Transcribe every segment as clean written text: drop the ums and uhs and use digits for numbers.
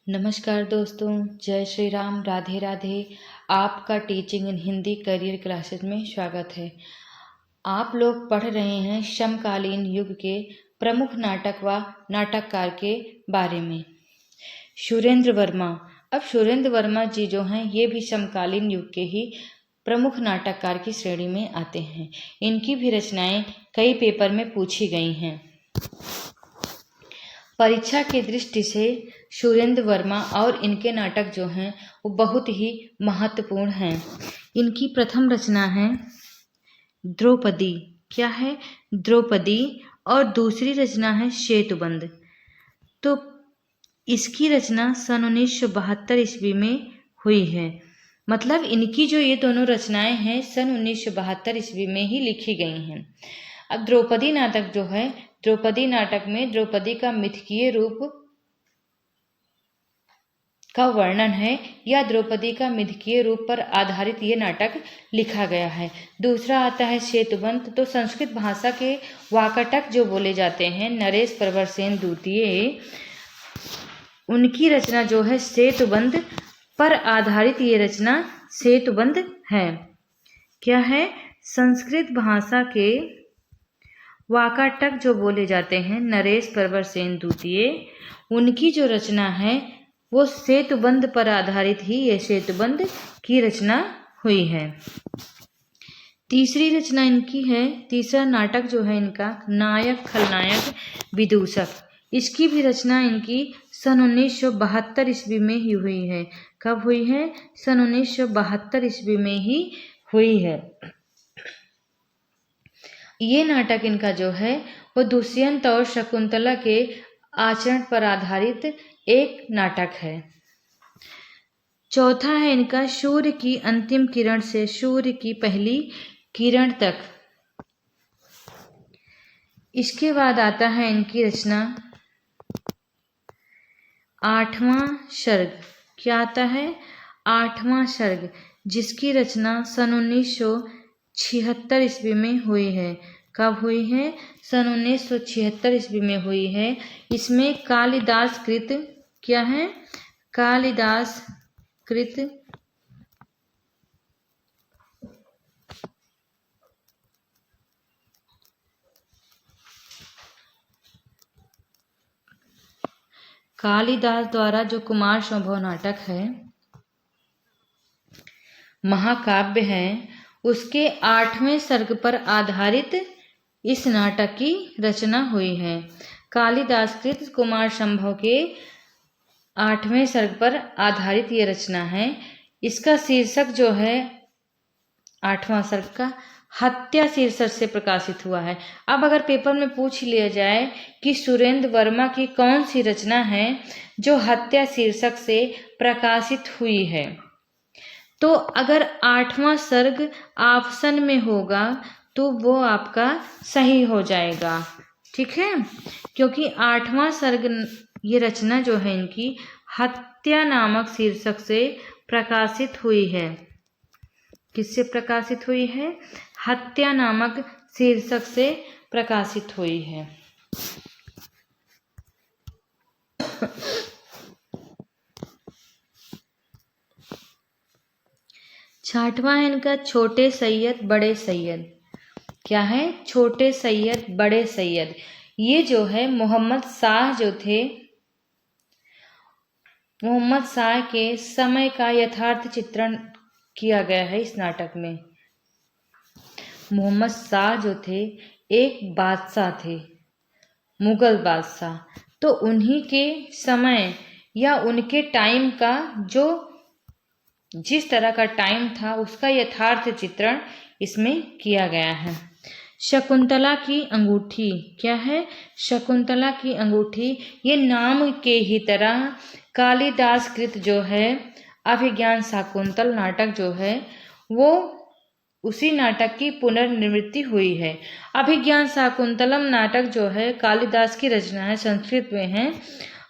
नमस्कार दोस्तों, जय श्री राम, राधे राधे। आपका teaching in Hindi career classes में स्वागत है। आप लोग पढ़ रहे हैं समकालीन युग के प्रमुख नाटक व नाटककार के बारे में। सुरेंद्र वर्मा। अब सुरेंद्र वर्मा जी जो हैं ये भी समकालीन युग के ही प्रमुख नाटककार की श्रेणी में आते हैं। इनकी भी रचनाएं कई पेपर में पूछी गई हैं। परीक्षा की दृष्टि से सुरेंद्र वर्मा और इनके नाटक जो हैं वो बहुत ही महत्वपूर्ण हैं। इनकी प्रथम रचना है द्रौपदी। क्या है? द्रौपदी। और दूसरी रचना है सेतुबंध। तो इसकी रचना सन 1972 ईस्वी में हुई है। मतलब इनकी जो ये दोनों रचनाएं हैं सन 1972 ईस्वी में ही लिखी गई हैं। अब द्रौपदी नाटक जो है, द्रौपदी नाटक में द्रौपदी का मिथकीय रूप का वर्णन है या द्रौपदी का मिथकीय रूप पर आधारित ये नाटक लिखा गया है। दूसरा आता है सेतुबंध। तो संस्कृत भाषा के वाकाटक जो बोले जाते हैं नरेश प्रवर सेन द्वितीय, उनकी रचना जो है सेतुबंध पर आधारित ये रचना सेतुबंध है। क्या है? संस्कृत भाषा के वाकाटक जो बोले जाते हैं नरेश प्रवर सेन द्वितीय, उनकी जो रचना है वो सेतुबंध पर आधारित ही ये सेतुबंध की रचना हुई है। तीसरी रचना इनकी है, तीसरा नाटक जो है इनका नायक खलनायक विदूषक। इसकी भी रचना इनकी सन 1972 ईस्वी में ही हुई है। कब हुई है? सन 1972 ईस्वी में ही हुई है। ये नाटक इनका जो है वो दुष्यंत और शकुंतला के आचरण पर आधारित एक नाटक है। चौथा है इनका सूर्य की अंतिम किरण से सूर्य की पहली किरण तक। इसके बाद आता है इनकी रचना आठवां सर्ग। क्या आता है? आठवां सर्ग, जिसकी रचना सन 1976 ईस्वी में हुई है। कब हुई है? सन 1976 ईस्वी में हुई है। इसमें कालिदास कृत क्या है? कालिदास कृत कालिदास द्वारा जो कुमार संभव नाटक है, महाकाव्य है, उसके 8वें सर्ग पर आधारित इस नाटक की रचना हुई है। कालिदास कृत कुमार संभव के 8वें सर्ग पर आधारित ये रचना है। इसका शीर्षक जो है 8वां सर्ग का हत्या शीर्षक से प्रकाशित हुआ है। अब अगर पेपर में पूछ लिया जाए कि सुरेंद्र वर्मा की कौन सी रचना है जो हत्या शीर्षक से प्रकाशित हुई है, तो अगर 8वां सर्ग ऑप्शन में होगा तो वो आपका सही हो जाएगा। ठीक है, क्योंकि 8वां सर्ग ये रचना जो है इनकी हत्या नामक शीर्षक से प्रकाशित हुई है। किससे प्रकाशित हुई है? हत्या नामक शीर्षक से प्रकाशित हुई है। छठवां है इनका छोटे सैयद बड़े सैयद। क्या है? छोटे सैयद बड़े सैयद। ये जो है मोहम्मद शाह जो थे, मोहम्मद शाह के समय का यथार्थ चित्रण किया गया है इस नाटक में। मोहम्मद शाह जो थे एक बादशाह थे, मुगल बादशाह। तो उन्हीं के समय या उनके टाइम का जो जिस तरह का टाइम था उसका यथार्थ चित्रण इसमें किया गया है। शकुंतला की अंगूठी। क्या है? शकुंतला की अंगूठी। ये नाम के ही तरह कालिदास कृत जो है अभिज्ञान शाकुंतल नाटक जो है वो उसी नाटक की पुनर्निर्मिति हुई है। अभिज्ञान शाकुंतलम नाटक जो है कालिदास की रचना है, संस्कृत में है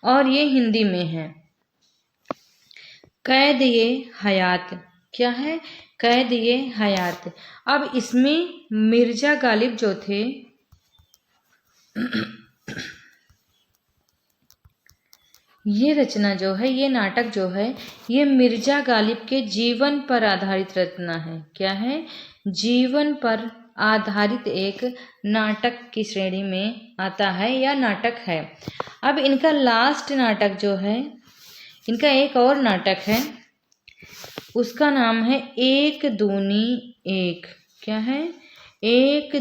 और ये हिंदी में है। कैद ये हयात। क्या है? कैद ये हयात। अब इसमें मिर्जा गालिब जो थे ये रचना जो है, ये नाटक जो है, ये मिर्जा गालिब के जीवन पर आधारित रचना है। क्या है? जीवन पर आधारित एक नाटक की श्रेणी में आता है या नाटक है। अब इनका लास्ट नाटक जो है, इनका एक और नाटक है, उसका नाम है एक दूनी एक। क्या है? एक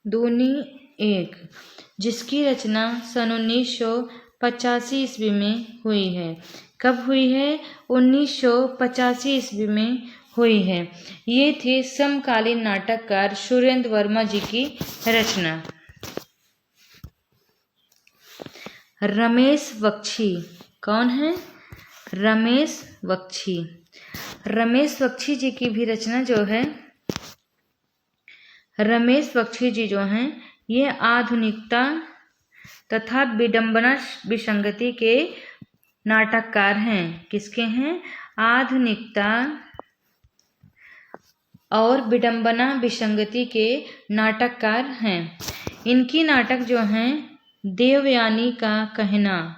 दूनी एक, जिसकी रचना सन 1985 ईस्वी में हुई है। कब हुई है? 1985 ईस्वी में हुई है। ये थे समकालीन नाटककार सुरेंद्र वर्मा जी की रचना। रमेश बख्शी कौन है? रमेश बख्शी। रमेश बख्शी जी की भी रचना जो है, रमेश बख्शी जी जो हैं, ये आधुनिकता तथा विडंबना विसंगति के नाटककार हैं। किसके हैं? आधुनिकता और विडंबना विसंगति के नाटककार हैं। इनकी नाटक जो हैं, देवयानी का कहना,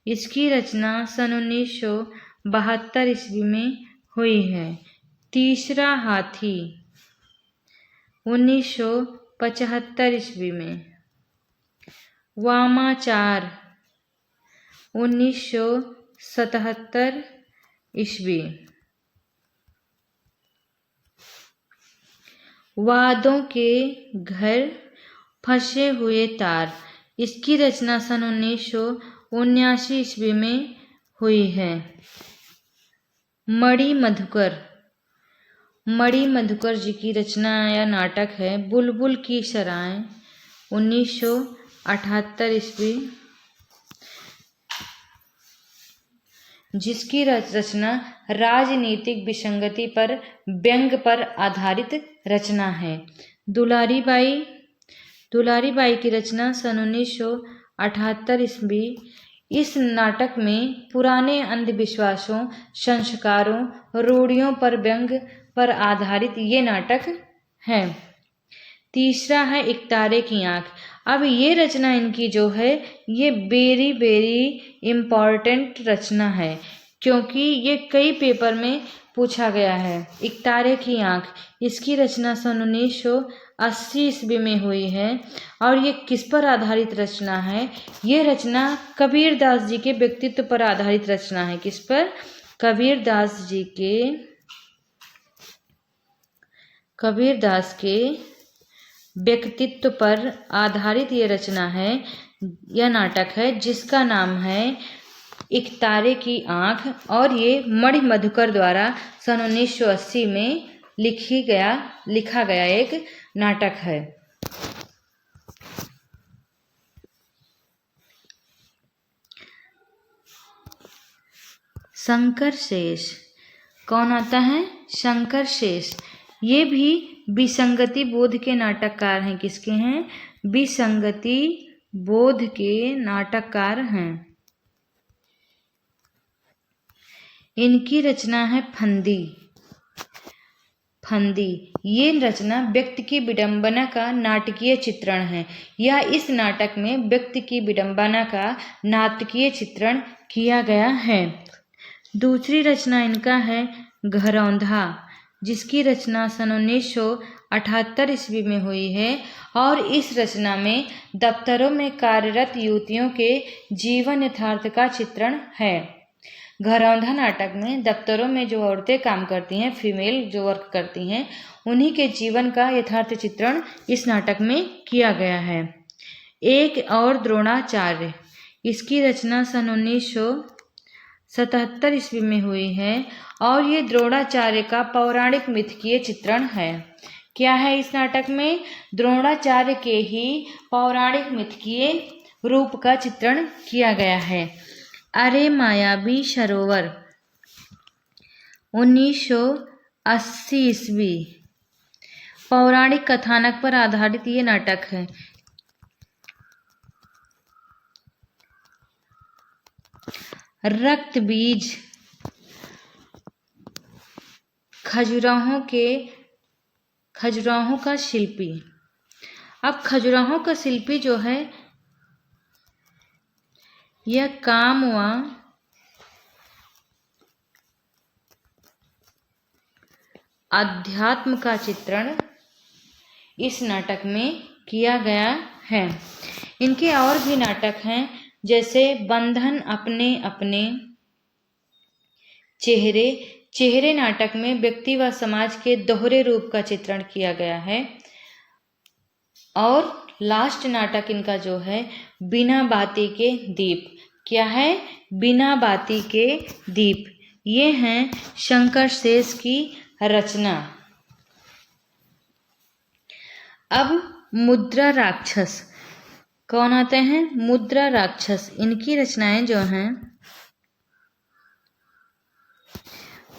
इसकी रचना सन 1972 ईस्वी में हुई है। तीसरा हाथी 1975 ईस्वी में। वामाचार 1977 ईस्वी। वादों के घर फंसे हुए तार, इसकी रचना सन 1979 ईस्वी में हुई है। मणि मधुकर जी की रचना या नाटक है बुलबुल की सराय 1978 ईस्वी, जिसकी रचना राजनीतिक विसंगति पर व्यंग पर आधारित रचना है। दुलारी बाई की रचना सन 1978 ईस्वी। इस नाटक में पुराने अंधविश्वासों, संस्कारों, रूढ़ियों पर व्यंग पर आधारित ये नाटक है। तीसरा है एक तारे की आँख। अब ये रचना इनकी जो है, ये वेरी इम्पॉर्टेंट रचना है, क्योंकि ये कई पेपर में पूछा गया है। एक तारे की आँख, इसकी रचना सन 1980 ईस्वी में हुई है। और ये किस पर आधारित रचना है? ये रचना कबीरदास जी के व्यक्तित्व पर आधारित रचना है। किस पर? कबीरदास के व्यक्तित्व पर आधारित ये रचना है, यह नाटक है, जिसका नाम है एक तारे की आँख। और ये मणि मधुकर द्वारा सन 1980 में लिखा गया एक नाटक है। शंकर शेष कौन आता है? शंकर शेष। ये भी विसंगति बोध के नाटककार हैं। किसके हैं? विसंगति बोध के नाटककार हैं। इनकी रचना है फंदी। ये रचना व्यक्ति की विडंबना का नाटकीय चित्रण है, या इस नाटक में व्यक्ति की विडंबना का नाटकीय चित्रण किया गया है। दूसरी रचना इनका है घरौंधा, जिसकी रचना सन 1978 ईस्वी में हुई है। और इस रचना में दफ्तरों में कार्यरत युवतियों के जीवन यथार्थ का चित्रण है। घरौंधा नाटक में दफ्तरों में जो औरतें काम करती हैं, फीमेल जो वर्क करती हैं, उन्हीं के जीवन का यथार्थ चित्रण इस नाटक में किया गया है। एक और द्रोणाचार्य, इसकी रचना सन 1977 ईस्वी में हुई है। और ये द्रोणाचार्य का पौराणिक मिथकीय चित्रण है। क्या है इस नाटक में? द्रोणाचार्य के ही पौराणिक मिथकीय रूप का चित्रण किया गया है। अरे मायावी सरोवर 1980 ईस्वी, पौराणिक कथानक पर आधारित ये नाटक है। रक्त बीज खजुराहों का शिल्पी। अब खजुराहों का शिल्पी जो है, या काम व अध्यात्म का चित्रण इस नाटक में किया गया है। इनके और भी नाटक हैं, जैसे बंधन, अपने अपने, चेहरे नाटक में व्यक्ति व समाज के दोहरे रूप का चित्रण किया गया है। और लास्ट नाटक इनका जो है बिना बाती के दीप। क्या है? बिना बाती के दीप। ये हैं शंकर शेष की रचना। अब मुद्रा राक्षस कौन आते हैं? मुद्रा राक्षस। इनकी रचनाएं जो हैं,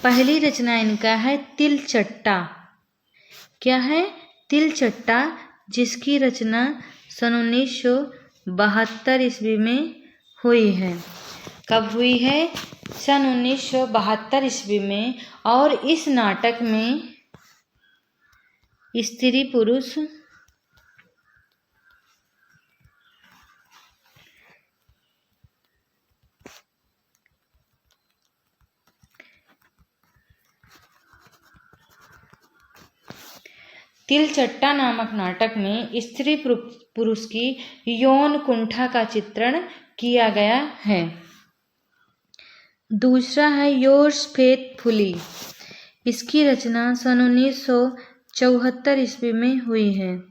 पहली रचना इनका है तिलचट्टा। क्या है? तिलचट्टा, जिसकी रचना सन 1972 ईस्वी में हुई है। कब हुई है? सन 1972 ईस्वी में। और इस नाटक में स्त्री पुरुष तिलचट्टा नामक नाटक में स्त्री पुरुष की यौन कुंठा का चित्रण किया गया है। दूसरा है योर्स फेथफुली। इसकी रचना सन 1974 ईस्वी में हुई है।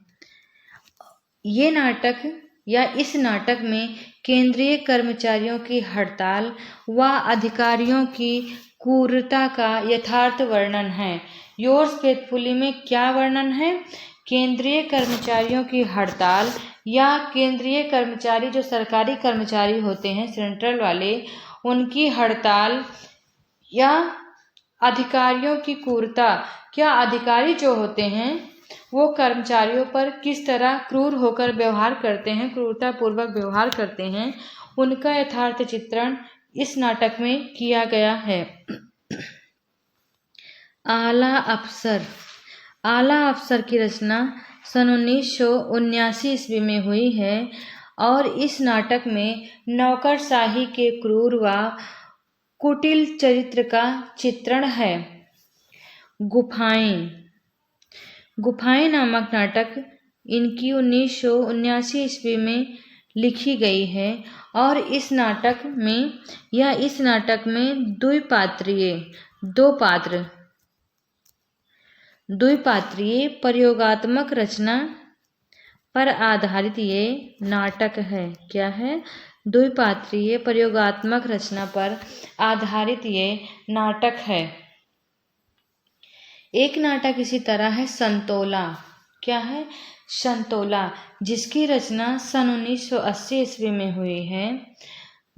ये नाटक या इस नाटक में केंद्रीय कर्मचारियों की हड़ताल व अधिकारियों की क्रूरता का यथार्थ वर्णन है। योर्स फेथफुली में क्या वर्णन है? केंद्रीय कर्मचारियों की हड़ताल या केंद्रीय कर्मचारी जो सरकारी कर्मचारी होते हैं सेंट्रल वाले, उनकी हड़ताल या अधिकारियों की क्रूरता। क्या अधिकारी जो होते हैं वो कर्मचारियों पर किस तरह क्रूर होकर व्यवहार करते हैं, क्रूरतापूर्वक व्यवहार करते हैं, उनका यथार्थ चित्रण इस नाटक में किया गया है। आला अफसर। आला अफसर की रचना सन 1979 ईस्वी में हुई है और इस नाटक में नौकरशाही के क्रूर व कुटिल चरित्र का चित्रण है। गुफाएं नामक नाटक इनकी 1979 ईस्वी में लिखी गई है और इस नाटक में द्विपात्रीय प्रयोगात्मक रचना पर आधारित ये नाटक है। क्या है? द्विपात्रीय प्रयोगात्मक रचना पर आधारित ये नाटक है। एक नाटक इसी तरह है संतोला। क्या है? संतोला, जिसकी रचना सन 1980 ईस्वी में हुई है।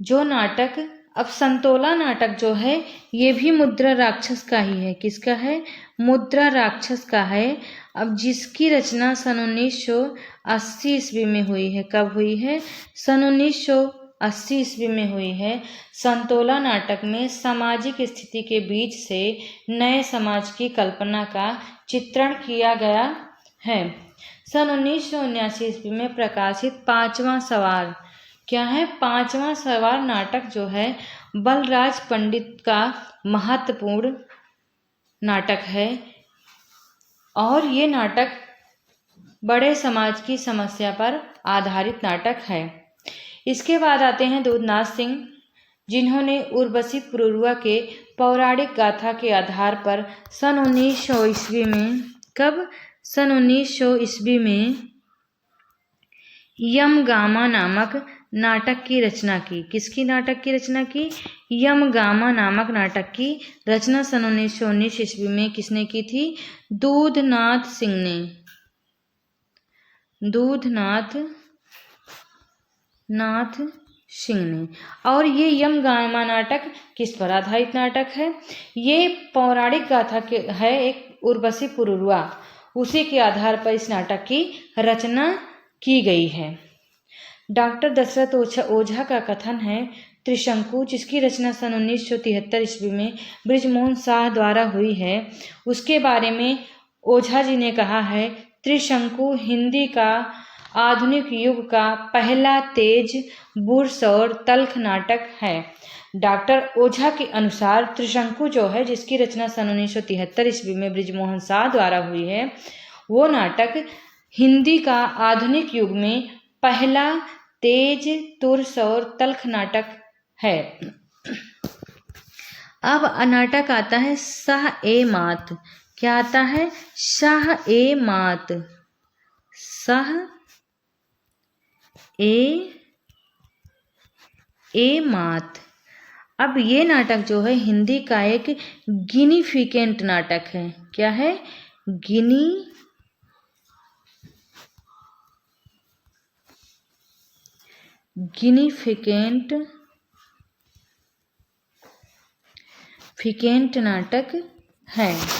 जो नाटक, अब संतोला नाटक जो है ये भी मुद्रा राक्षस का ही है। किसका है? मुद्रा राक्षस का है। अब जिसकी रचना सन 1980 ईस्वी में हुई है। कब हुई है? सन 1980 ईस्वी में हुई है। संतोला नाटक में सामाजिक स्थिति के बीच से नए समाज की कल्पना का चित्रण किया गया है। सन 1979 ईस्वी में प्रकाशित पांचवा सवार। क्या है? पांचवा सवार नाटक जो है बलराज पंडित का महत्वपूर्ण नाटक है और ये नाटक बड़े समाज की समस्या पर आधारित नाटक है। इसके बाद आते हैं दूधनाथ सिंह, जिन्होंने उर्वशी पुरुरुआ के पौराणिक गाथा के आधार पर सन 1900 ईस्वी में, कब? सन 1900 ईस्वी में यमगामा नामक नाटक की रचना की। किसकी नाटक की रचना की? यमगामा नामक नाटक की रचना सन 1919 ईस्वी में किसने की थी? दूधनाथ सिंह ने। और ये यमगामा नाटक किस पर आधारित नाटक है? ये पौराणिक गाथा के है, एक उर्वशी पुरुरुआ, उसी के आधार पर इस नाटक की रचना की गई है। डॉक्टर दशरथ ओझा का कथन है त्रिशंकु, जिसकी रचना सन 1973 ईस्वी में बृजमोहन शाह द्वारा हुई है। उसके बारे में ओझा जी ने कहा है, त्रिशंकु हिंदी का आधुनिक युग का पहला तेज बुर्स और तल्ख नाटक है। डॉक्टर ओझा के अनुसार त्रिशंकु जो है, जिसकी रचना सन 1973 ईस्वी में बृजमोहन शाह द्वारा हुई है, वो नाटक हिंदी का आधुनिक युग में पहला तेज तुर्स और तल्ख नाटक है। अब नाटक आता है शाह ए मात। क्या आता है? शाह ए मात। शाह ए मात। अब ये नाटक जो है हिंदी का एक गिनिफिकेंट नाटक है। क्या है? गिनिफिकेंट नाटक है।